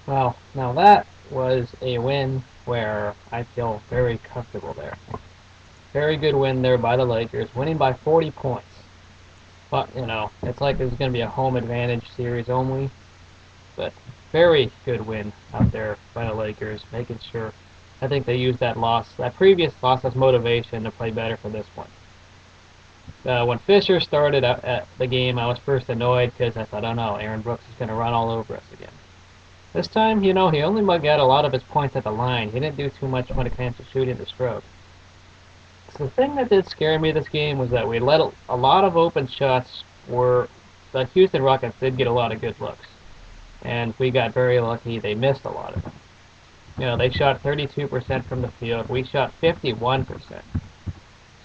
Well, now that was a win where I feel very comfortable there. Very good win there by the Lakers, winning by 40 points. But, it's like it's going to be a home advantage series only. But very good win out there by the Lakers, making sure. I think they used that previous loss, as motivation to play better for this one. When Fisher started at the game, I was first annoyed because I thought, oh no, Aaron Brooks is going to run all over us again. This time, he only got a lot of his points at the line. He didn't do too much when it came to shooting the stroke. So the thing that did scare me this game was that we let a lot of open shots were the Houston Rockets did get a lot of good looks. And we got very lucky. They missed a lot of them. They shot 32% from the field. We shot 51%.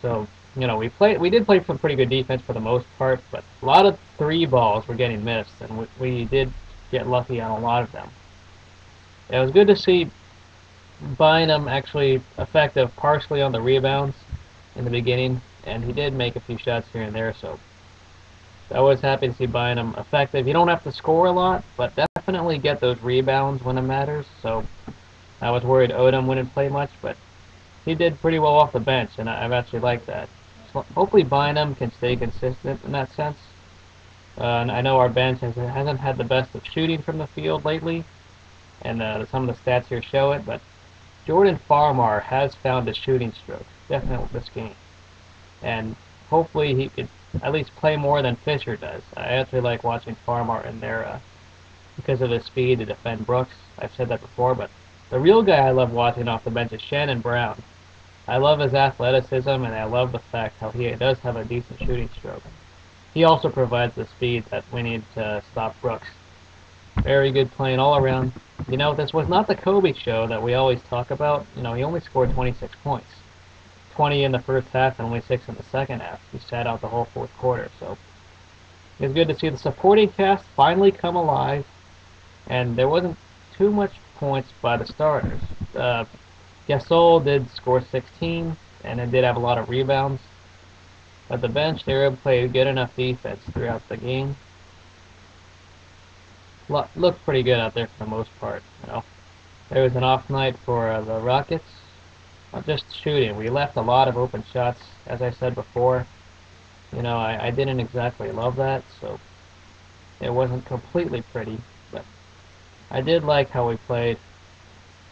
So, we did play some pretty good defense for the most part, but a lot of three balls were getting missed, and we did get lucky on a lot of them. It was good to see Bynum actually effective partially on the rebounds in the beginning, and he did make a few shots here and there, so I was happy to see Bynum effective. You don't have to score a lot, but definitely get those rebounds when it matters, so I was worried Odom wouldn't play much, but he did pretty well off the bench, and I've actually liked that. So hopefully Bynum can stay consistent in that sense. And I know our bench hasn't had the best of shooting from the field lately, and some of the stats here show it, but Jordan Farmar has found a shooting stroke, definitely this game. And hopefully he could at least play more than Fisher does. I actually like watching Farmar in there because of his speed to defend Brooks. I've said that before, but the real guy I love watching off the bench is Shannon Brown. I love his athleticism, and I love the fact how he does have a decent shooting stroke. He also provides the speed that we need to stop Brooks. Very good playing all around. This was not the Kobe show that we always talk about. He only scored 26 points. 20 in the first half and only 6 in the second half. He sat out the whole fourth quarter. So it's good to see the supporting cast finally come alive, and there wasn't too much points by the starters. Gasol did score 16, and it did have a lot of rebounds. At the bench, they were able to play good enough defense throughout the game. Looked pretty good out there for the most part. There was an off night for the Rockets. Just shooting. We left a lot of open shots, as I said before. I didn't exactly love that, so it wasn't completely pretty, but I did like how we played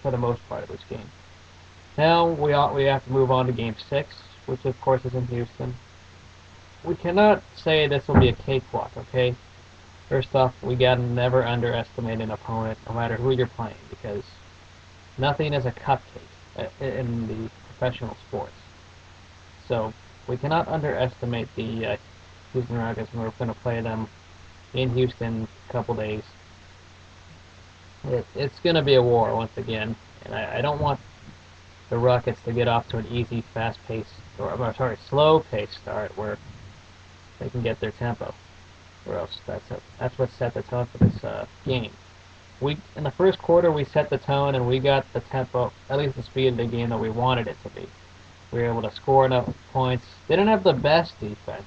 for the most part of this game. Now we have to move on to Game 6, which of course is in Houston. We cannot say this will be a cakewalk, okay? First off, we gotta never underestimate an opponent, no matter who you're playing, because nothing is a cupcake in the professional sports. So we cannot underestimate the Houston Rockets when we're going to play them in Houston in a couple days. It's going to be a war once again, and I don't want the Rockets to get off to an easy, fast-paced, slow-paced start where they can get their tempo, or else that's what set the tone for this game. In the first quarter we set the tone and we got the tempo, at least the speed of the game that we wanted it to be. We were able to score enough points. Didn't have the best defense,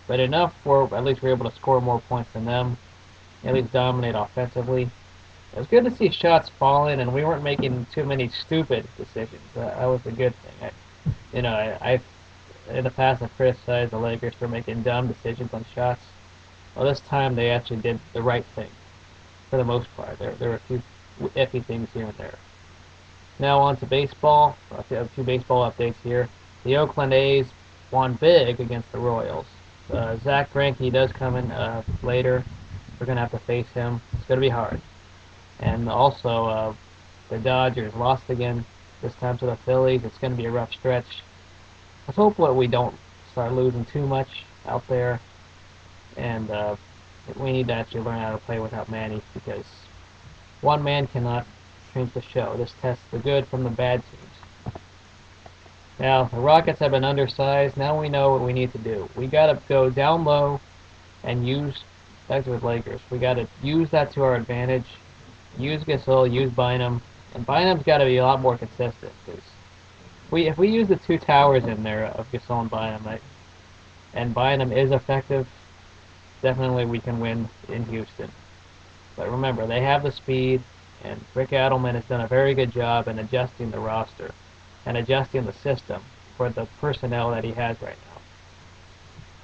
but enough where at least we were able to score more points than them, at least dominate offensively. It was good to see shots falling, and we weren't making too many stupid decisions. That was a good thing. I've in the past I've criticized the Lakers for making dumb decisions on shots. Well, this time they actually did the right thing for the most part. There were a few iffy things here and there. Now on to baseball. A few baseball updates here. The Oakland A's won big against the Royals. Zach Greinke does come in later. We're going to have to face him. It's going to be hard. And also, the Dodgers lost again, this time to the Phillies. It's going to be a rough stretch. Let's hope that we don't start losing too much out there. And we need to actually learn how to play without Manny, because one man cannot change the show. This tests the good from the bad teams. Now, the Rockets have been undersized. Now we know what we need to do. We got to go down low and use, back to the Lakers, we got to use that to our advantage. Use Gasol, use Bynum. And Bynum's got to be a lot more consistent. Because if we use the two towers in there of Gasol and Bynum, and Bynum is effective, definitely we can win in Houston. But remember, they have the speed, And Rick Adelman has done a very good job in adjusting the roster and adjusting the system for the personnel that he has right now.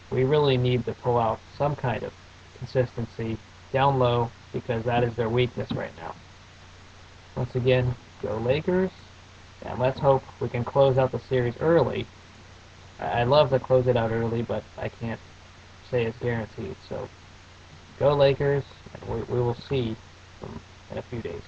We really need to pull out some kind of consistency down low because that is their weakness right now. Once again, go Lakers, and let's hope we can close out the series early. I'd love to close it out early, but I can't say it's guaranteed. So go Lakers, and we will see in a few days.